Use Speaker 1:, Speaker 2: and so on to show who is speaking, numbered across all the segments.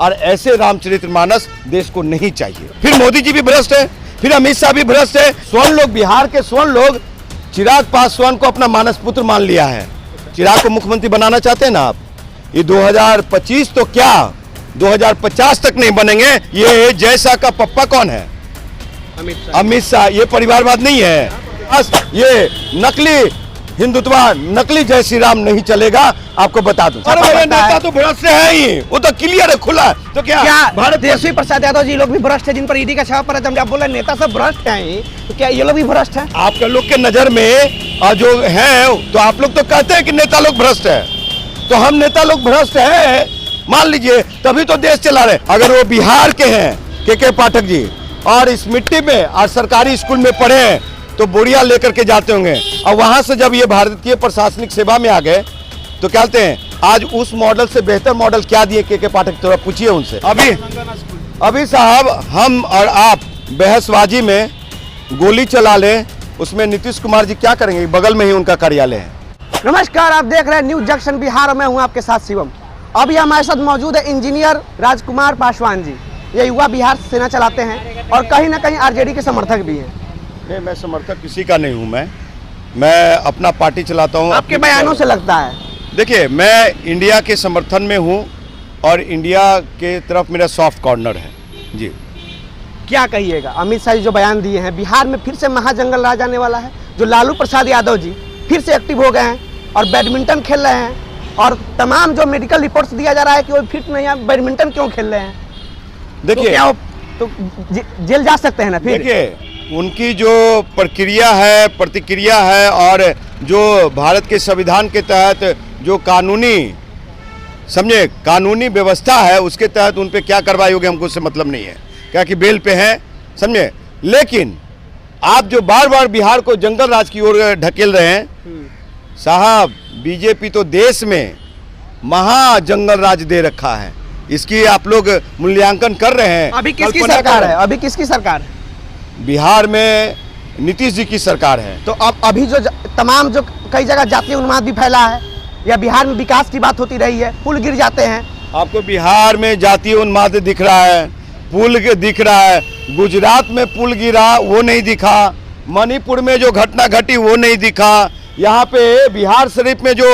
Speaker 1: और ऐसे रामचरितमानस देश को नहीं चाहिए। फिर मोदी जी भी भ्रष्ट है, फिर अमित शाह भी भ्रष्ट है। स्वर्ण लोग, बिहार के स्वर्ण लोग चिराग पासवान को अपना मानस पुत्र मान लिया है। चिराग को मुख्यमंत्री बनाना चाहते हैं ना आप? ये 2025 तो क्या 2050 तक नहीं बनेंगे। ये जैसा का पप्पा कौन है? अमित शाह। ये परिवारवाद नहीं है, बस ये नकली हिंदुत्व, नकली जय श्री राम नहीं चलेगा, आपको बता दूं। अरे मेरे नेता तो भ्रष्ट है ही, वो तो क्लियर है, खुला है। तो क्या
Speaker 2: भारत तेजस्वी प्रसाद यादव जी लोग भी भ्रष्ट है, जिन पर ईडी का छापा पड़ा? जब आप बोले नेता सब भ्रष्ट हैं, तो क्या ये लोग भी भ्रष्ट हैं?
Speaker 1: आपके लोग के नजर में जो है, तो आप लोग तो कहते हैं कि नेता लोग भ्रष्ट है, तो हम नेता लोग भ्रष्ट है मान लीजिए, तभी तो देश चला रहे। अगर वो बिहार के हैं के पाठक जी और इस मिट्टी में और सरकारी स्कूल में पढ़े हैं तो बोरिया लेकर के जाते होंगे, और वहां से जब ये भारतीय प्रशासनिक सेवा में आ गए तो क्या कहते हैं, आज उस मॉडल से बेहतर मॉडल क्या दिए के पाठक? थोड़ा पूछिए उनसे। अभी साहब हम और आप बहसबाजी में गोली चला लें, उसमें नीतीश कुमार जी क्या करेंगे? बगल में ही उनका कार्यालय है।
Speaker 2: नमस्कार, आप देख रहे हैं न्यूज जंक्शन बिहार। मैं हूं आपके साथ शिवम। अभी हमारे साथ मौजूद है इंजीनियर राजकुमार पासवान जी। ये युवा बिहार सेना चलाते हैं और कहीं ना कहीं आरजेडी के समर्थक भी हैं।
Speaker 1: नहीं, मैं समर्थक किसी का नहीं हूँ। मैं अपना पार्टी चलाता हूँ।
Speaker 2: आपके बयानों से लगता है।
Speaker 1: देखिए, मैं इंडिया के समर्थन में हूँ और इंडिया के तरफ मेरा सॉफ्ट कॉर्नर है जी।
Speaker 2: क्या कहिएगा, अमित शाह जी जो बयान दिए हैं, बिहार में फिर से महाजंगल राज आने वाला है। जो लालू प्रसाद यादव जी फिर से एक्टिव हो गए हैं और बैडमिंटन खेल रहे हैं, और तमाम जो मेडिकल रिपोर्ट्स दिया जा रहा है कि वो फिट नहीं है, बैडमिंटन क्यों खेल रहे हैं?
Speaker 1: देखिए,
Speaker 2: तो क्या तो जेल जा सकते हैं ना? फिर
Speaker 1: देखिए, उनकी जो प्रक्रिया है, प्रतिक्रिया है, और जो भारत के संविधान के तहत जो कानूनी व्यवस्था है, उसके तहत उन पे क्या कार्रवाई होगी हमको उससे मतलब नहीं है, क्या कि बेल पे है, समझे। लेकिन आप जो बार बार बिहार को जंगल राज की ओर ढकेल रहे हैं साहब, बीजेपी तो देश में महा जंगल राज दे रखा है। इसकी आप लोग मूल्यांकन कर रहे हैं।
Speaker 2: अभी किसकी सरकार है? अभी किसकी सरकार है?
Speaker 1: बिहार में नीतीश जी की सरकार है।
Speaker 2: तो अब अभी जो तमाम जो कई जगह जातीय उन्माद भी फैला है, या बिहार में विकास की बात होती रही है, पुल गिर जाते हैं।
Speaker 1: आपको बिहार में जातीय उन्माद दिख रहा है, पुल दिख रहा है। गुजरात में पुल गिरा वो नहीं दिखा, मणिपुर में जो घटना घटी वो नहीं दिखा, यहाँ पे बिहार शरीफ में जो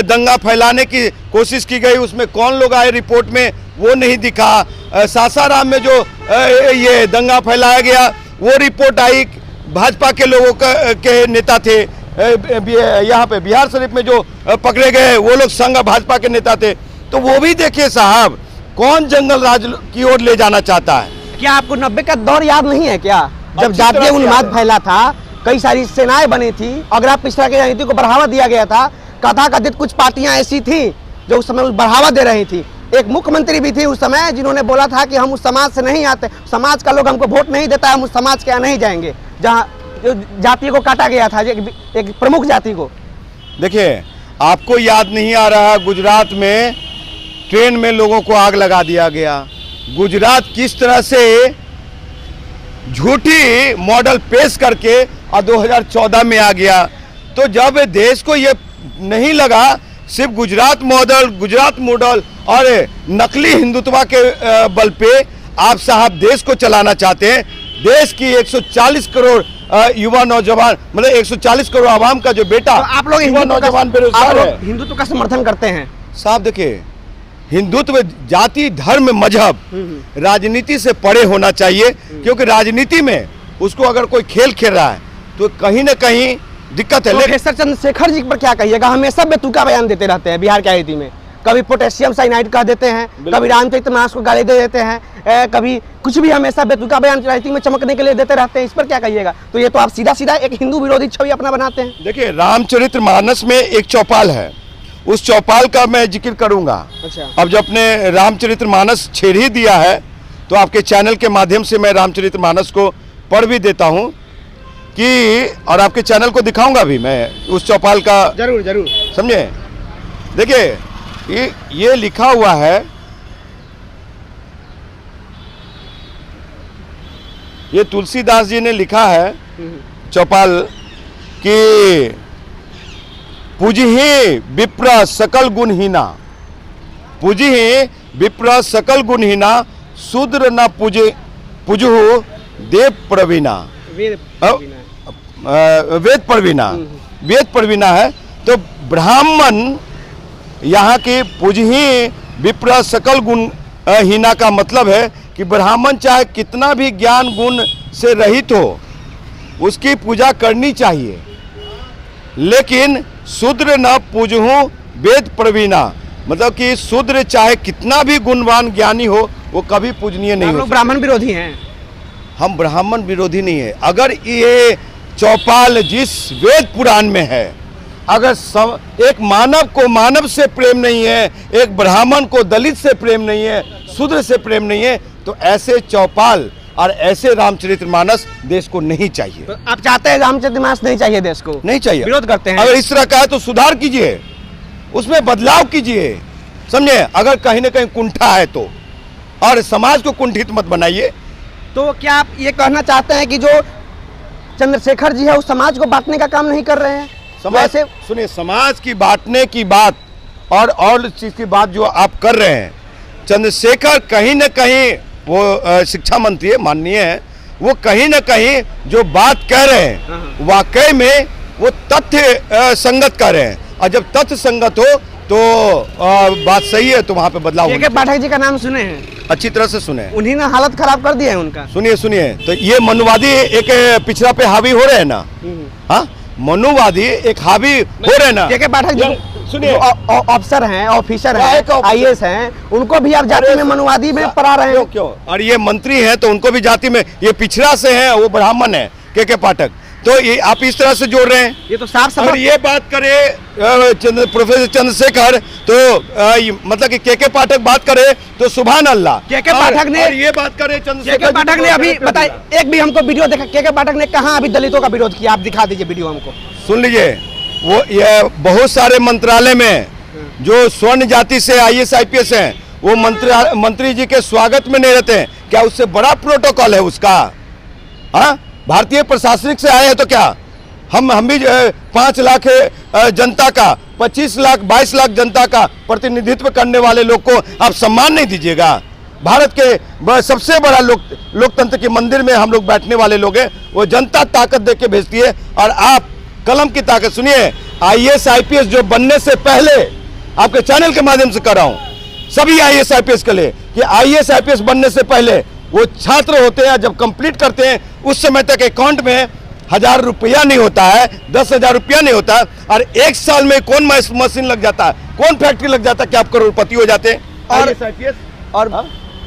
Speaker 1: दंगा फैलाने की कोशिश की गई उसमें कौन लोग आए रिपोर्ट में वो नहीं दिखा। सासाराम में जो ये दंगा फैलाया गया वो रिपोर्ट आई, भाजपा के लोगों के नेता थे। यहाँ पे बिहार शरीफ में जो पकड़े गए वो लोग संघ भाजपा के नेता थे। तो वो भी देखिए साहब, कौन जंगल राज की ओर ले जाना चाहता है?
Speaker 2: क्या आपको 90 का दौर याद नहीं है क्या, जब जातीय उन्माद फैला था, कई सारी सेनाएं बनी थी, अगर आप इस तरह की राजनीति को बढ़ावा दिया गया था? कथाकथित कुछ पार्टियां ऐसी थी जो उस समय बढ़ावा दे रही थी। एक मुख्यमंत्री भी थी उस समय जिन्होंने बोला था कि हम उस समाज से नहीं आते, समाज का लोग हमको वोट नहीं देता, हम उस समाज के यहाँ नहीं जाएंगे, जहाँ जो जाति को काटा गया था, एक प्रमुख जाति को।
Speaker 1: देखिए, आपको याद नहीं आ रहा, गुजरात में ट्रेन में लोगों को आग लगा दिया गया। गुजरात किस तरह से झूठी मॉडल पेश करके और 2014 में आ गया। तो जब देश को ये नहीं लगा, सिर्फ गुजरात मॉडल और नकली हिंदुत्व के बल पे आप साहब देश को चलाना चाहते हैं। देश की 140 करोड़ युवा नौजवान, मतलब 140 करोड़ आवाम का जो बेटा,
Speaker 2: तो आप लोग
Speaker 1: युवा नौजवान बेरोजगार है।
Speaker 2: हिंदुत्व का समर्थन करते हैं
Speaker 1: साहब? देखिए, हिंदुत्व जाति धर्म मजहब राजनीति से परे होना चाहिए, क्योंकि राजनीति में उसको अगर कोई खेल खेल रहा है तो कहीं ना कहीं दिक्कत है।
Speaker 2: प्रोफेसर चंद्रशेखर जी पर क्या कहिएगा? हमेशा बेतुका बयान देते रहते हैं बिहार की राजनीति में। कभी पोटेशियम साइनाइड कह देते हैं, कभी रामचरितमानस को गाली दे देते हैं, कभी कुछ भी, हमेशा बेतुका बयान राजनीति में चमकने के लिए देते रहते हैं। इस पर क्या कहिएगा? तो ये तो आप सीधा सीधा एक हिंदू विरोधी छवि अपना बनाते हैं।
Speaker 1: देखिए, रामचरितमानस में एक चौपाल है, उस चौपाल का मैं जिक्र करूंगा।
Speaker 2: अच्छा।
Speaker 1: अब जो अपने रामचरितमानस छेड़ ही दिया है तो आपके चैनल के माध्यम से मैं रामचरितमानस को पढ़ भी देता हूं कि, और आपके चैनल को दिखाऊंगा भी मैं उस चौपाल का।
Speaker 2: जरूर जरूर,
Speaker 1: समझे। देखिए, ये लिखा हुआ है, ये तुलसीदास जी ने लिखा है चौपाल कि पूजिहि विप्र सकल गुणहीना, पूजिहि विप्र सकल गुणहीना शूद्र न पुजुहु देव प्रवीणा, वेद प्रवीणा, वेद प्रवीणा है। तो ब्राह्मण यहाँ की पूजही विप्र सकल गुण हीना का मतलब है कि ब्राह्मण चाहे कितना भी ज्ञान गुण से रहित हो उसकी पूजा करनी चाहिए, लेकिन शूद्र न पूजहु वेद प्रवीणा, मतलब कि शूद्र चाहे कितना भी गुणवान ज्ञानी हो वो कभी पूजनीय नहीं हो।
Speaker 2: ब्राह्मण विरोधी हैं।
Speaker 1: हम ब्राह्मण विरोधी नहीं है। अगर ये चौपाल जिस वेद पुराण में है, अगर एक मानव को मानव से प्रेम नहीं है, एक ब्राह्मण को दलित से प्रेम नहीं है, शूद्र से प्रेम नहीं है, तो ऐसे चौपाल और ऐसे रामचरितमानस देश को नहीं चाहिए।
Speaker 2: तो आप चाहते हैं रामचरितमानस नहीं चाहिए देश को?
Speaker 1: नहीं चाहिए,
Speaker 2: विरोध करते हैं।
Speaker 1: अगर इस तरह का है तो सुधार कीजिए, उसमें बदलाव कीजिए, समझे। अगर कहीं ना कहीं कुंठा है तो, और समाज को कुंठित मत बनाइए।
Speaker 2: तो क्या आप ये कहना चाहते हैं कि जो चंद्रशेखर जी है उस समाज को बांटने का काम नहीं कर रहे हैं?
Speaker 1: समाज से सुनिए, समाज की बांटने की बात और चीज की बात जो आप कर रहे हैं, चंद्रशेखर कहीं न कहीं वो शिक्षा मंत्री है, माननीय है, वो कहीं न कहीं जो बात कह रहे हैं वाकई में वो तथ्य संगत कर रहे हैं, और जब तथ्य संगत हो तो बात सही है, तो वहाँ पे बदलाव होगा।
Speaker 2: पाठक जी का नाम सुने हैं?
Speaker 1: अच्छी तरह से सुने।
Speaker 2: उन्हीं ने हालत खराब कर दिया है उनका।
Speaker 1: सुनिए, तो ये मनुवादी एक पिछड़ा पे हावी हो रहे हैं ना, हाँ, मनुवादी एक हावी हो रहे ना।
Speaker 2: के पाठक जी सुनिए, अफसर हैं, ऑफिसर हैं, आईएएस हैं, उनको भी आप जाति में मनुवादी में पढ़ा रहे हैं।
Speaker 1: क्यों? और ये मंत्री हैं तो उनको भी जाति में, ये पिछड़ा से हैं, वो ब्राह्मण है के पाठक, तो ये आप इस तरह से जोड़ रहे हैं।
Speaker 2: ये तो साफ
Speaker 1: अगर ये बात करे प्रोफेसर चंद्रशेखर तो मतलब कि के पाठक बात करे तो सुभान अल्लाह।
Speaker 2: के पाठक ने
Speaker 1: ये बात करे,
Speaker 2: चंद्रशेखर पाठक ने अभी बताए, एक भी हमको वीडियो देखा के पाठक ने कहा अभी दलितों का विरोध किया? आप दिखा दीजिए वीडियो हमको।
Speaker 1: सुन लीजिए, वो ये बहुत सारे मंत्रालय में जो स्वर्ण जाति से आईएएस आईपीएस हैं, वो मंत्री जी के स्वागत में नहीं रहते हैं। क्या उससे बड़ा प्रोटोकॉल है उसका? हाँ, भारतीय प्रशासनिक से आए हैं तो क्या हम भी 5 लाख जनता का, 25 लाख 22 लाख जनता का प्रतिनिधित्व करने वाले लोग को आप सम्मान नहीं दीजिएगा? भारत के सबसे बड़ा लोकतंत्र के मंदिर में हम लोग बैठने वाले लोग हैं, वो जनता ताकत दे के भेजती है, और आप कलम की ताकत। सुनिए, आईएएस आईपीएस जो बनने से पहले, आपके चैनल के माध्यम से कर रहा हूं सभी आईएएस आईपीएस के लिए, कि आईएएस आईपीएस बनने से पहले वो छात्र होते हैं, जब कंप्लीट करते हैं उस समय तक अकाउंट में 1000 रुपया नहीं होता है, 10,000 रुपया नहीं होता, और 1 साल में कौन मशीन लग जाता है, कौन फैक्ट्री लग जाता है कि आप करोड़पति हो जाते हैं।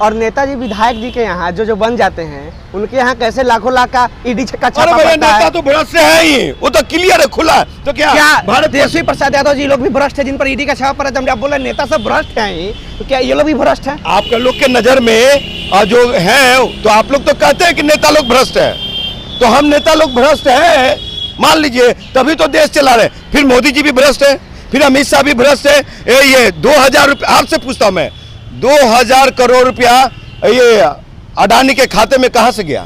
Speaker 2: और नेताजी विधायक जी के यहाँ जो बन जाते हैं, उनके यहाँ कैसे लाखों लाख का ईडी का छापा पड़ता है।
Speaker 1: नेता तो भ्रष्ट है ही, वो तो क्लियर है, खुला है। तो क्या
Speaker 2: भारत तेजस्वी प्रसाद यादव जी लोग भी भ्रष्ट है, जिन पर ईडी का छापा पड़ा? जब आप बोले नेता सब भ्रष्ट हैं, तो क्या ये लोग भी भ्रष्ट हैं?
Speaker 1: आपके लोग के नजर में जो है, तो आप लोग तो कहते हैं कि नेता लोग भ्रष्ट है, तो हम नेता लोग भ्रष्ट है मान लीजिए, तभी तो देश चला रहे। फिर मोदी जी भी भ्रष्ट है, फिर अमित शाह भी भ्रष्ट है। ये 2000 रुपये, आपसे पूछता हूं मैं, 2000 करोड़ रुपया ये अडानी के खाते में कहां से गया?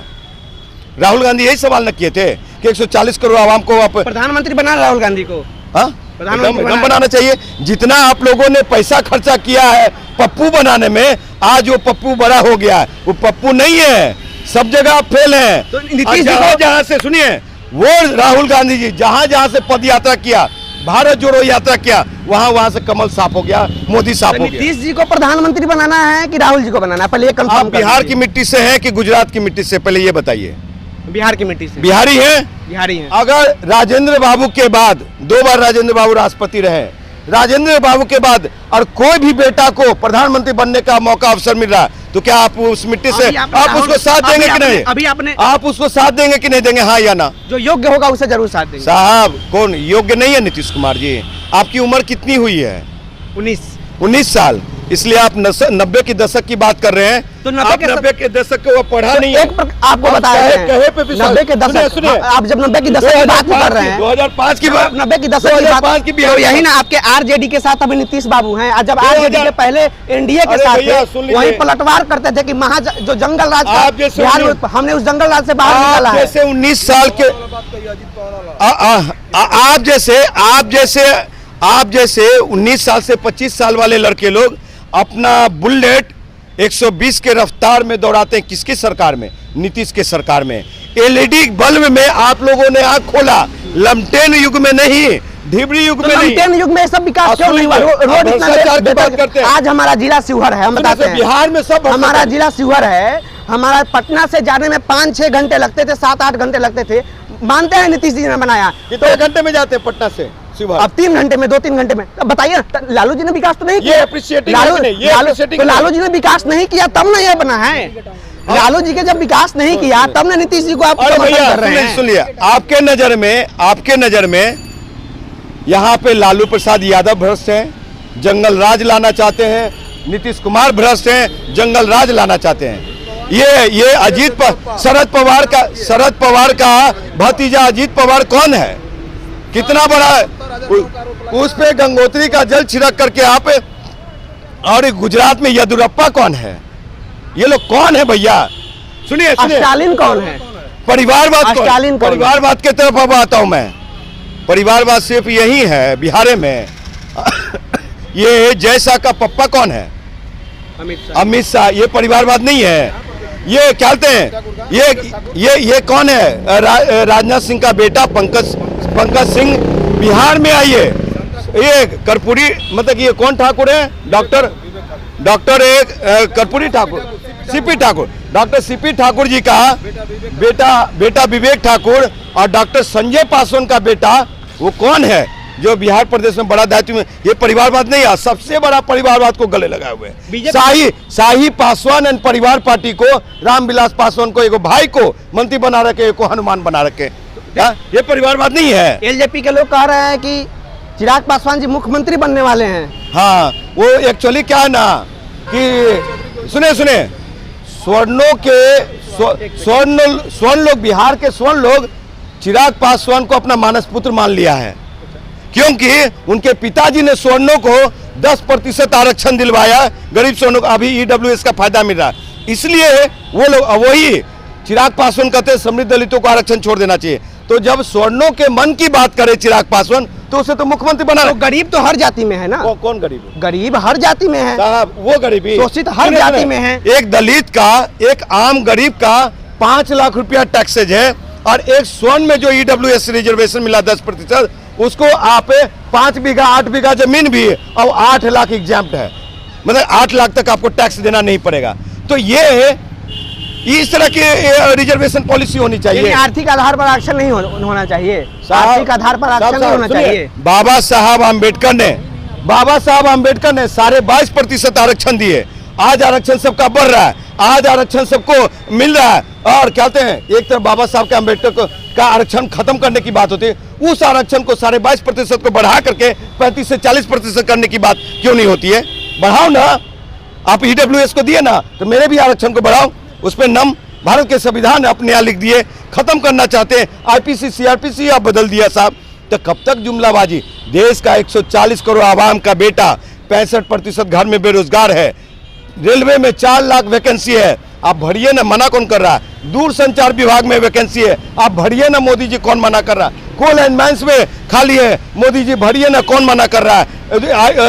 Speaker 1: राहुल गांधी यही सवाल न किए थे कि 140 करोड़ आवाम को आप
Speaker 2: प्रधानमंत्री बना राहुल गांधी को?
Speaker 1: हाँ, प्रधानमंत्री बनाना चाहिए। जितना आप लोगों ने पैसा खर्चा किया है पप्पू बनाने में, आज वो पप्पू बड़ा हो गया है, वो पप्पू नहीं है, सब जगह आप फेल हैं।
Speaker 2: तो नीतीश जी को
Speaker 1: जहां से, सुनिए, वो राहुल गांधी जी जहां से पद यात्रा किया, भारत जोड़ो यात्रा किया, वहां से कमल साफ हो गया, मोदी साफ हो गया।
Speaker 2: नीतीश जी को प्रधानमंत्री बनाना है कि राहुल जी को बनाना है? पहले ये कंफर्म।
Speaker 1: आप बिहार की मिट्टी से हैं कि गुजरात की मिट्टी से, पहले ये बताइए।
Speaker 2: बिहार की मिट्टी से।
Speaker 1: बिहारी हैं?
Speaker 2: बिहारी हैं।
Speaker 1: अगर राजेंद्र बाबू के बाद 2 बार राजेंद्र बाबू राष्ट्रपति रहे, राजेंद्र बाबू के बाद और कोई भी बेटा को प्रधानमंत्री बनने का मौका अवसर मिल रहा है, तो क्या आप उस मिट्टी से आप उसको साथ देंगे कि नहीं?
Speaker 2: अभी आपने
Speaker 1: आप उसको साथ देंगे कि नहीं देंगे, हाँ या ना?
Speaker 2: जो योग्य होगा उसे जरूर साथ देंगे।
Speaker 1: साहब, कौन योग्य नहीं है? नीतीश कुमार जी, आपकी उम्र कितनी हुई है? 19 साल। इसलिए आप 90 के दशक की बात कर रहे हैं,
Speaker 2: तो
Speaker 1: 90 के दशक को वो पढ़ा नहीं है।
Speaker 2: आपको बताया है 90 के दशक, आप जब 90 की दशक की बात कर रहे हैं,
Speaker 1: 2005 की बात,
Speaker 2: 90 की दशक की बात, तो यही ना आपके आरजेडी के साथ अभी नीतीश बाबू हैं, जब आरजेडी के पहले एनडीए के साथ थे, वही पलटवार करते थे कि जो जंगल राज बिहार में, हमने उस जंगल राज से बाहर निकाला है।
Speaker 1: जैसे 19 साल के आप जैसे 19 साल से 25 साल वाले लड़के लोग अपना बुलेट 120 के रफ्तार में दौड़ाते हैं। किसकी सरकार में? नीतीश के सरकार में। एलईडी बल्ब में आप लोगों ने आंख खोला, लमटेन युग में नहीं, ढिबरी युग में नहीं।
Speaker 2: लमटेन युग में सब विकास क्यों नहीं हुआ? रोड इतना बात करते हैं। आज हमारा जिला शिवहर है, हम बताते हैं।
Speaker 1: बिहार में सब
Speaker 2: हमारा जिला शिवहर है, हमारा पटना से जाने में 5-6 घंटे लगते थे, 7-8 घंटे लगते थे। मानते हैं नीतीश जी ने बनाया।
Speaker 1: कितने घंटे में जाते हैं पटना से शिवहर?
Speaker 2: अब 3 घंटे में, 2-3 घंटे में। अब बताइए, लालू जी ने विकास तो नहीं
Speaker 1: ये
Speaker 2: किया।
Speaker 1: appreciating
Speaker 2: लालू
Speaker 1: है कि नहीं? ये appreciating
Speaker 2: तो
Speaker 1: है।
Speaker 2: लालू जी ने विकास नहीं किया तब ना ये बना है। लालू जी के जब विकास नहीं किया तब ना नीतीश जी को आप
Speaker 1: अरे
Speaker 2: समर्थन
Speaker 1: भैया
Speaker 2: कर रहे हैं।
Speaker 1: सुनिए, आपके नजर में यहाँ पे लालू प्रसाद यादव भ्रष्ट हैं, जंगल राज लाना चाहते हैं। नीतीश कुमार भ्रष्ट हैं, जंगल राज लाना चाहते हैं। ये शरद पवार का भतीजा अजीत पवार कौन है? कितना बड़ा है? उस पे गंगोत्री का जल छिड़क करके आप, और गुजरात में येदियुरप्पा कौन है? ये लोग कौन है भैया? सुनिए
Speaker 2: स्टालिन कौन है?
Speaker 1: परिवारवाद
Speaker 2: स्टालिन कौन है?
Speaker 1: परिवारवाद की तरफ अब आता हूं मैं। परिवारवाद सिर्फ यही है बिहार में। ये जयशाह का पप्पा कौन है? अमित शाह। ये परिवारवाद नहीं है। ये क्या कहते हैं? ये कौन है? राजनाथ सिंह का बेटा पंकज सिंह बिहार में आइए। ये कर्पूरी, मतलब ये कौन ठाकुर है? डॉक्टर एक Karpoori Thakur, CP Thakur. Doctor CP Thakur ji का बेटा विवेक ठाकुर और डॉक्टर संजय पासवान का बेटा, वो कौन है जो बिहार प्रदेश में बड़ा दायित्व में? ये परिवारवाद नहीं है। सबसे बड़ा परिवारवाद को गले लगाए हुए हैं शाही पासवान एंड परिवार पार्टी को, रामविलास पासवान को, एक भाई को मंत्री बना रखे, एक को हनुमान बना रखे। ये परिवारवाद नहीं है।
Speaker 2: एलजेपी के लोग कह रहे हैं कि चिराग पासवान जी मुख्यमंत्री बनने वाले हैं।
Speaker 1: हाँ, वो एक्चुअली क्या है ना कि सुने स्वर्ण लोग, बिहार के स्वर्ण लोग चिराग पासवान को अपना मानस पुत्र मान लिया है, क्योंकि उनके पिताजी ने स्वर्णों को 10% आरक्षण दिलवाया। गरीब स्वर्णों को अभी ईडब्ल्यूएस का फायदा मिल रहा है, इसलिए वो लोग वही चिराग पासवान कहते हैं समृद्ध दलितों को आरक्षण छोड़ देना चाहिए। तो जब स्वर्णों के मन की बात करे चिराग पासवान, तो उसे तो मुख्यमंत्री बना।
Speaker 2: तो गरीब तो हर जाति में है ना।
Speaker 1: कौन गरीब है?
Speaker 2: गरीब हर जाति में है
Speaker 1: साहब, वो गरीबी
Speaker 2: शोषित हर जाति में है।
Speaker 1: एक दलित का, एक आम गरीब का 5 लाख रुपया टैक्सेज है, और एक स्वर्ण में जो ईडब्ल्यूएस रिजर्वेशन मिला 10%, उसको आप 5 बीघा 8 बीघा जमीन भी और 8 लाख एग्जाम्प्ट है, मतलब 8 लाख तक आपको टैक्स देना नहीं पड़ेगा। तो ये इस तरह की रिजर्वेशन पॉलिसी होनी चाहिए।
Speaker 2: आर्थिक आधार पर आरक्षण नहीं होना चाहिए। आर्थिक आधार पर आरक्षण नहीं होना चाहिए।
Speaker 1: बाबा साहब आम्बेडकर ने 22.5% आरक्षण दिए। आज आरक्षण सबका बढ़ रहा है, आज आरक्षण सबको मिल रहा है। और कहते हैं एक तरफ बाबा साहब के आम्बेडकर का आरक्षण खत्म करने की बात होती है, उस आरक्षण को 22.5% को बढ़ा करके 35 से 40% करने की बात क्यों नहीं होती है? बढ़ाओ ना। आप ईडब्ल्यूएस को दिए ना, तो मेरे भी आरक्षण को बढ़ाओ। उसमें नम भारत के संविधान अपने यहाँ लिख दिए, खत्म करना चाहते हैं। आईपीसी सीआरपीसी आप बदल दिया साहब। तो कब तक जुमलाबाजी? देश का 140 करोड़ आवाम का बेटा, 65% घर में बेरोजगार है। रेलवे में 4 लाख वैकेंसी है, आप भरिए ना। मना कौन कर रहा है? दूरसंचार विभाग में वैकेंसी है, आप भरिए ना। मोदी जी कौन मना कर रहा है? कोल एंड माइंस में खाली है, मोदी जी भरिए ना। कौन मना कर रहा है?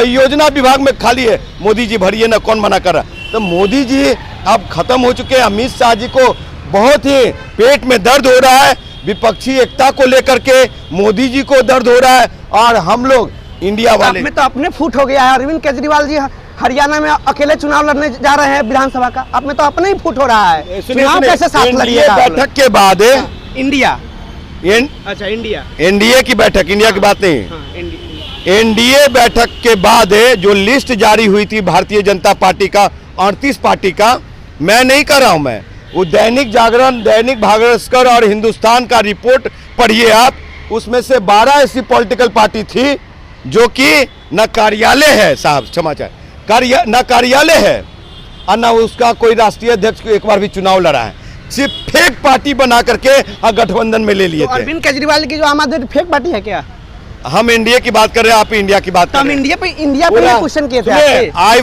Speaker 1: योजना विभाग में खाली है, मोदी जी भरिए ना। कौन मना कर रहा है? तो मोदी जी अब खत्म हो चुके हैं। अमित शाह जी को बहुत ही पेट में दर्द हो रहा है, विपक्षी एकता को लेकर के मोदी जी को दर्द हो रहा है। और हम लोग इंडिया वाले
Speaker 2: में तो अपने फूट हो गया है। अरविंद केजरीवाल जी हरियाणा में अकेले चुनाव लड़ने जा रहे हैं विधानसभा का, अब में तो अपने ही फूट हो रहा है। चुनाव कैसे साथ लड़िएगा?
Speaker 1: बैठक के बाद
Speaker 2: इंडिया
Speaker 1: एनडीए की बैठक, इंडिया की बात नहीं, एनडीए बैठक के बाद जो लिस्ट जारी हुई थी भारतीय जनता पार्टी का 38 पार्टी का, मैं नहीं कर रहा हूं, मैं वो दैनिक जागरण, दैनिक भास्कर और हिंदुस्तान का रिपोर्ट पढ़िए आप। उसमें से 12 ऐसी पॉलिटिकल पार्टी थी जो कि न कार्यालय है साहब, समाचार न कार्यालय है और न उसका कोई राष्ट्रीय अध्यक्ष एक बार भी चुनाव लड़ा है। सिर्फ फेक पार्टी बना करके गठबंधन में ले लिए थे।
Speaker 2: अरविंद केजरीवाल की जो आम आदमी फेक पार्टी है क्या?
Speaker 1: हम इंडिया की बात कर रहे हैं, आप इंडिया की बात कर रहे हैं।
Speaker 2: इंडिया पे क्वेश्चन किए थे।
Speaker 1: I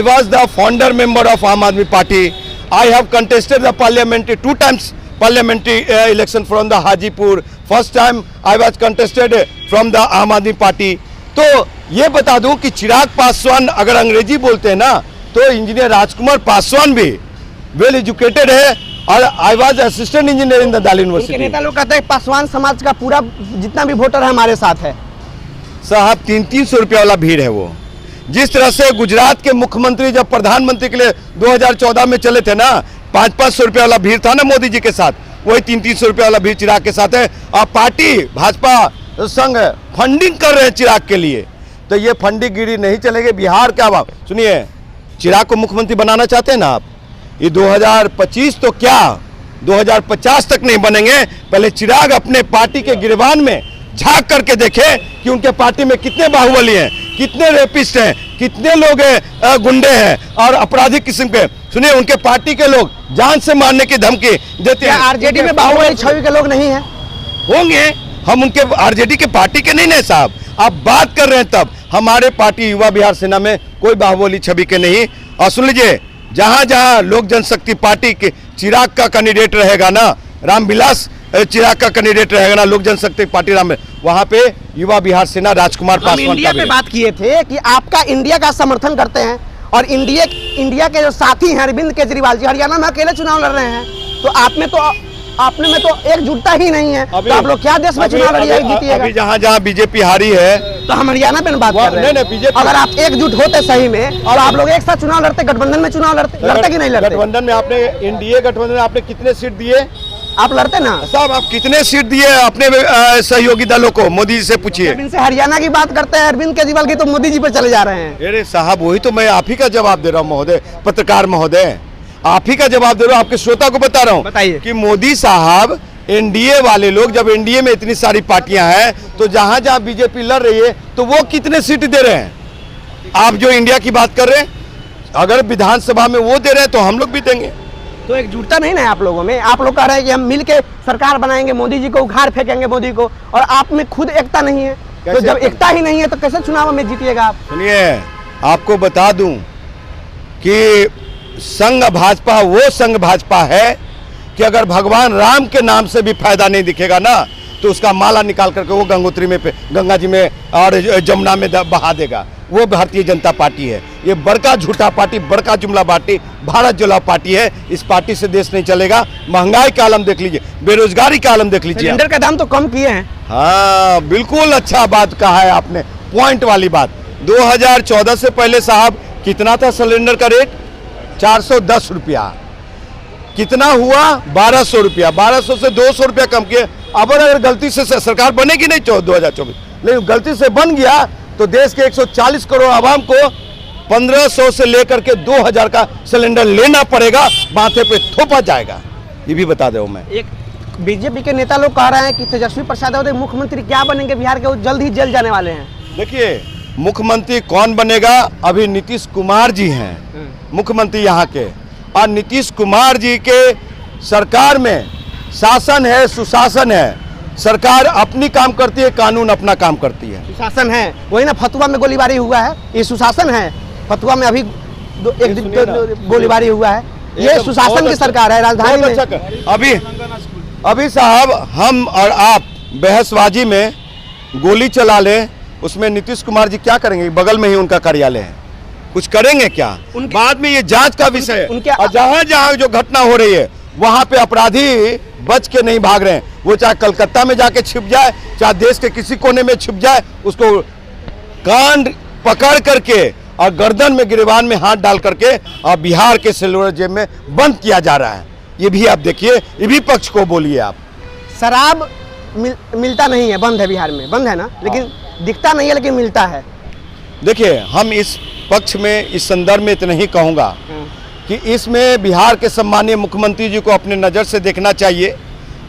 Speaker 1: was the founder member of Aam Aadmi Party. I have contested the parliamentary 2 times parliamentary election from the Hajipur. First time I was contested from the Aam Aadmi Party. तो ये बता दूं कि चिराग पासवान अगर अंग्रेजी बोलते हैं ना तो इंजीनियर राजकुमार पासवान भी वेल एजुकेटेड है और I was assistant engineer in the Delhi
Speaker 2: उनके
Speaker 1: यूनिवर्सिटी।
Speaker 2: नेता लोग कहते हैं पासवान समाज का पूरा जितना भी वोटर है हमारे साथ है।
Speaker 1: साहब 300-300 रुपया वाला भीड़ है वो। जिस तरह से गुजरात के मुख्यमंत्री जब प्रधानमंत्री के लिए 2014 में चले थे ना 500-500 रुपया वाला भीड़ था ना मोदी जी के साथ, वही 300-300 रुपया वाला भीड़ चिराग के साथ है। और पार्टी भाजपा संघ फंडिंग कर रहे हैं चिराग के लिए, तो ये फंडिंग गिरी नहीं चलेगी। बिहार का बात सुनिए, चिराग को मुख्यमंत्री बनाना चाहते हैं ना आप, ये 2025 तो क्या 2050 तक नहीं बनेंगे। पहले चिराग अपने पार्टी के गिरबान में झांक करके देखे कि उनके पार्टी में कितने बाहुबली हैं, कितने रेपिस्ट हैं, कितने लोग गुंडे हैं और आपराधिक किस्म के। सुनिए, उनके पार्टी के लोग जान से मारने की धमकी देते हैं।
Speaker 2: आरजेडी में बाहुबली छवि के लोग नहीं है?
Speaker 1: होंगे, हम उनके आरजेडी के पार्टी के नहीं ना साहब, आप बात कर रहे हैं तब। हमारे पार्टी युवा बिहार सेना में कोई बाहुबली छवि के नहीं। और सुन लीजिए, जहां जहां लोक जनशक्ति पार्टी के चिराग का कैंडिडेट रहेगा ना, रामविलास चिराग का कैंडिडेट रहेगा ना लोक जनशक्ति पार्टी राम, वहां पे युवा बिहार सेना राजकुमार पासवान का
Speaker 2: इंडिया पे बात किए थे कि आपका इंडिया का समर्थन करते हैं और इंडिया के जो साथी हैं अरविंद केजरीवाल जी हरियाणा में अकेले चुनाव लड़ रहे हैं, तो आपने में तो एकजुटता ही नहीं है। तो आप लोग क्या देश में चुनाव लड़िएगा?
Speaker 1: अभी जहां जहां बीजेपी हारी है,
Speaker 2: तो हम हरियाणा पे बात कर रहे हैं।
Speaker 1: नहीं, बीजेपी
Speaker 2: अगर आप एकजुट होते सही में और आप लोग एक साथ चुनाव लड़ते, गठबंधन में चुनाव लड़ते कि नहीं लड़ते?
Speaker 1: गठबंधन में आपने एनडीए गठबंधन में आपने कितने सीट दिए?
Speaker 2: आप लड़ते ना
Speaker 1: साहब, आप कितने सीट दिए अपने सहयोगी दलों को? मोदी जी से पूछिए।
Speaker 2: इनसे हरियाणा की बात करते हैं अरविंद केजरीवाल की, तो मोदी जी पर चले जा रहे हैं।
Speaker 1: अरे साहब, वही तो मैं आप ही का जवाब दे रहा हूँ महोदय, पत्रकार महोदय, आप ही का जवाब दे रहा हूँ, आपके श्रोता को बता रहा हूँ।
Speaker 2: बताइए
Speaker 1: कि मोदी साहब, एनडीए वाले लोग, जब एनडीए में इतनी सारी पार्टियां हैं, तो जहां जहां बीजेपी लड़ रही है तो वो कितने सीट दे रहे हैं? आप जो इंडिया की बात कर रहे हैं, अगर विधानसभा में वो दे रहे हैं तो हम लोग भी देंगे।
Speaker 2: तो एकजुटता नहीं ना आप लोगों में? आप लोग कह रहे हैं कि हम मिलके सरकार बनाएंगे, मोदी जी को उखाड़ फेंकेंगे मोदी को, और आप में खुद एकता नहीं है। तो जब एकता ही नहीं है तो कैसे चुनाव में जीतिएगा आप?
Speaker 1: सुनिए, आपको बता दूं कि संघ भाजपा वो संघ भाजपा है कि अगर भगवान राम के नाम से भी फायदा नहीं दिखेगा ना, तो उसका माला निकाल करके वो गंगोत्री में गंगा जी में और जमुना में बहा देगा। वो भारतीय जनता पार्टी है। ये बड़का झूठा पार्टी, बड़का जुमला पार्टी, भारत जलाओ पार्टी है। इस पार्टी से देश नहीं चलेगा। महंगाई का आलम देख लीजिए, बेरोजगारी का आलम देख लीजिए।
Speaker 2: सिलेंडर का दाम तो कम किए हैं।
Speaker 1: हाँ, बिल्कुल अच्छा बात कहा है आपने, पॉइंट वाली बात। 2014 से पहले साहब कितना था सिलेंडर का रेट? 410 रुपया। कितना हुआ? 1200 रुपया। 1200 से 200 रुपया कम किए। अब अगर गलती से सरकार बनेगी नहीं 2024, लेकिन गलती से बन गया तो देश के 140 करोड़ आवाम को 1500 से लेकर के 2000 का सिलेंडर लेना पड़ेगा, माथे पे थोपा जाएगा। ये भी बता दो। मैं
Speaker 2: एक बीजेपी के नेता लोग कह रहे हैं कि तेजस्वी प्रसाद यादव मुख्यमंत्री क्या बनेंगे बिहार के, वो जल्द ही जेल जाने वाले हैं।
Speaker 1: देखिए, मुख्यमंत्री कौन बनेगा? अभी नीतीश कुमार जी हैं मुख्यमंत्री यहाँ के, और नीतीश कुमार जी के सरकार में शासन है, सुशासन है। सरकार अपनी काम करती है, कानून अपना काम करती है।
Speaker 2: सुशासन है, वही ना फतुआ में गोलीबारी हुआ है, ये सुशासन है। फतुआ में अभी एक दिन गोलीबारी हुआ है, ये सुशासन की सरकार है राजधानी में।
Speaker 1: अभी साहब, हम और आप बहसबाजी में गोली चला ले, उसमें नीतीश कुमार जी क्या करेंगे? बगल में ही उनका कार्यालय है, कुछ करेंगे क्या? बाद में ये जांच का विषय है। और जहां जहां जो घटना हो रही है वहां पे अपराधी बच के नहीं भाग रहे हैं। वो चाहे कलकत्ता में जाके छिप जाए, चाहे देश के किसी कोने में छिप जाए, उसको कांड पकड़ करके और गर्दन में गिरबान में हाथ डाल करके और बिहार के सिल्वर जेब में बंद किया जा रहा है। ये भी आप देखिए, ये भी पक्ष को बोलिए आप।
Speaker 2: शराब मिलता नहीं है, बंद है बिहार में, बंद है ना, लेकिन दिखता नहीं है, लेकिन मिलता है।
Speaker 1: देखिए, हम इस पक्ष में, इस संदर्भ में इतना ही कहूँगा कि इसमें बिहार के सम्मानीय मुख्यमंत्री जी को अपने नज़र से देखना चाहिए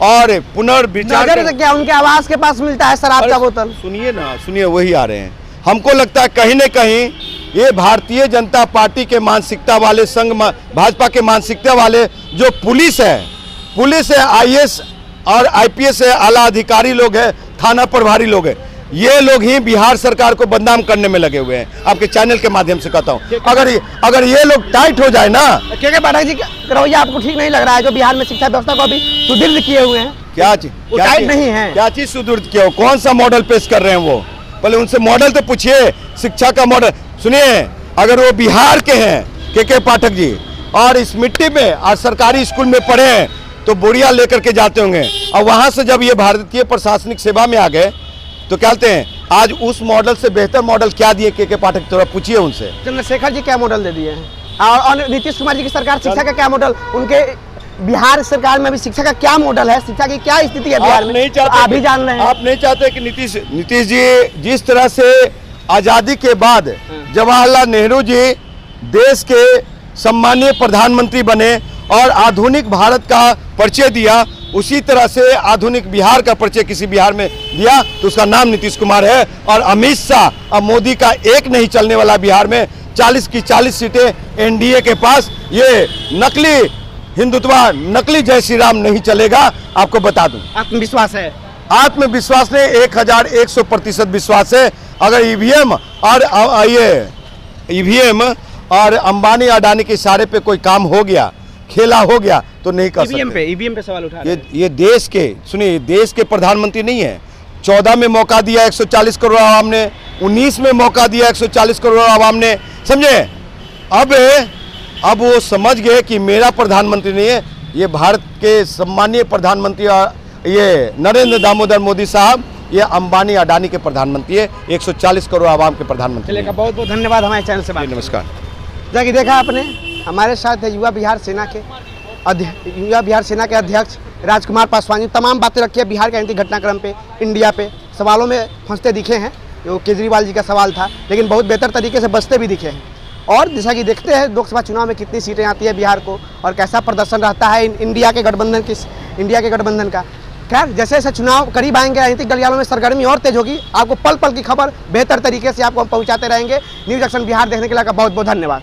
Speaker 1: और पुनर्विचार।
Speaker 2: नजर से क्या? उनके आवास के पास मिलता है शराब का बोतल।
Speaker 1: सुनिए ना, सुनिए, वही आ रहे हैं। हमको लगता है कहीं न कहीं ये भारतीय जनता पार्टी के मानसिकता वाले, संघ भाजपा के मानसिकता वाले जो पुलिस है, आईएएस और आईपीएस है, आला अधिकारी लोग हैं, थाना प्रभारी लोग हैं, ये लोग ही बिहार सरकार को बदनाम करने में लगे हुए हैं। आपके चैनल के माध्यम से कहता हूँ, अगर ये लोग टाइट हो जाए ना।
Speaker 2: के पाठक जी का रवैया आपको ठीक नहीं लग रहा है, जो बिहार में शिक्षा व्यवस्था को अभी सुदृढ़ किए हुए हैं?
Speaker 1: क्या चीज?
Speaker 2: टाइट नहीं है।
Speaker 1: क्या चीज सुदृढ़ किया? कौन सा मॉडल पेश कर रहे हैं वो? पहले उनसे मॉडल तो पूछिए, शिक्षा का मॉडल। सुनिए, अगर वो बिहार के हैं के पाठक जी और इस मिट्टी में आज सरकारी स्कूल में पढ़े हैं तो बोरिया लेकर के जाते होंगे, और वहां से जब ये भारतीय प्रशासनिक सेवा में आ गए तो क्या कहते हैं, आज उस मॉडल से बेहतर मॉडल क्या दिए के पाठक, थोड़ा पूछिए उनसे।
Speaker 2: चंद्रशेखर जी क्या मॉडल दे दिए हैं, और नीतीश कुमार जी की सरकार शिक्षा का क्या मॉडल, उनके बिहार सरकार में भी शिक्षा का क्या मॉडल है, शिक्षा की क्या स्थिति है बिहार में,
Speaker 1: नहीं चाहते,
Speaker 2: आप भी जान रहे हैं।
Speaker 1: आप नहीं चाहते कि नीतीश जी जिस तरह से आजादी के बाद जवाहरलाल नेहरू जी देश के सम्मानीय प्रधानमंत्री बने और आधुनिक भारत का परिचय दिया, उसी तरह से आधुनिक बिहार का परिचय किसी बिहार में दिया तो उसका नाम नीतीश कुमार है। और अमित शाह और मोदी का एक नहीं चलने वाला बिहार में 40 की 40 सीटें एनडीए के पास। ये नकली हिंदुत्व, नकली जय श्री राम नहीं चलेगा, आपको बता दूं।
Speaker 2: आत्मविश्वास है,
Speaker 1: आत्मविश्वास ने 1100% विश्वास है। अगर ईवीएम और अंबानी अडानी के इशारे पे कोई काम हो गया, खेला हो गया तो नहीं कर सकते।
Speaker 2: ईवीएम पे सवाल उठा रहे हैं।
Speaker 1: ये देश के, सुनिए, देश के प्रधानमंत्री नहीं है। 14 में मौका दिया 140 करोड़ आवाम ने, 19 में मौका दिया 140 करोड़ आवाम ने, समझे। अब वो समझ गए कि मेरा प्रधानमंत्री नहीं है, ये भारत के सम्मानीय प्रधानमंत्री, ये नरेंद्र दामोदर मोदी साहब, ये अंबानी अडानी के प्रधानमंत्री है, 140 करोड़ आवाम के प्रधानमंत्री।
Speaker 2: चलेगा, बहुत बहुत धन्यवाद हमारे चैनल से बात।
Speaker 1: नमस्कार।
Speaker 2: जैसा कि देखा आपने, हमारे साथ है युवा बिहार सेना के अध्यक्ष राजकुमार पासवान जी। तमाम बातें रखी है बिहार के राजनीतिक घटनाक्रम पे, इंडिया पे, सवालों में फंसते दिखे हैं। जो केजरीवाल जी का सवाल था, लेकिन बहुत बेहतर तरीके से बचते भी दिखे हैं। और जैसा कि देखते हैं लोकसभा चुनाव में कितनी सीटें आती है बिहार को और कैसा प्रदर्शन रहता है इंडिया के गठबंधन का। खैर, जैसे जैसे चुनाव करीब आएंगे, राजनीतिक गलियारों में सरगर्मी और तेज होगी। आपको पल पल की खबर बेहतर तरीके से आपको हम पहुंचाते रहेंगे। न्यूज़ एक्शन बिहार देखने के लिए आपका बहुत बहुत धन्यवाद।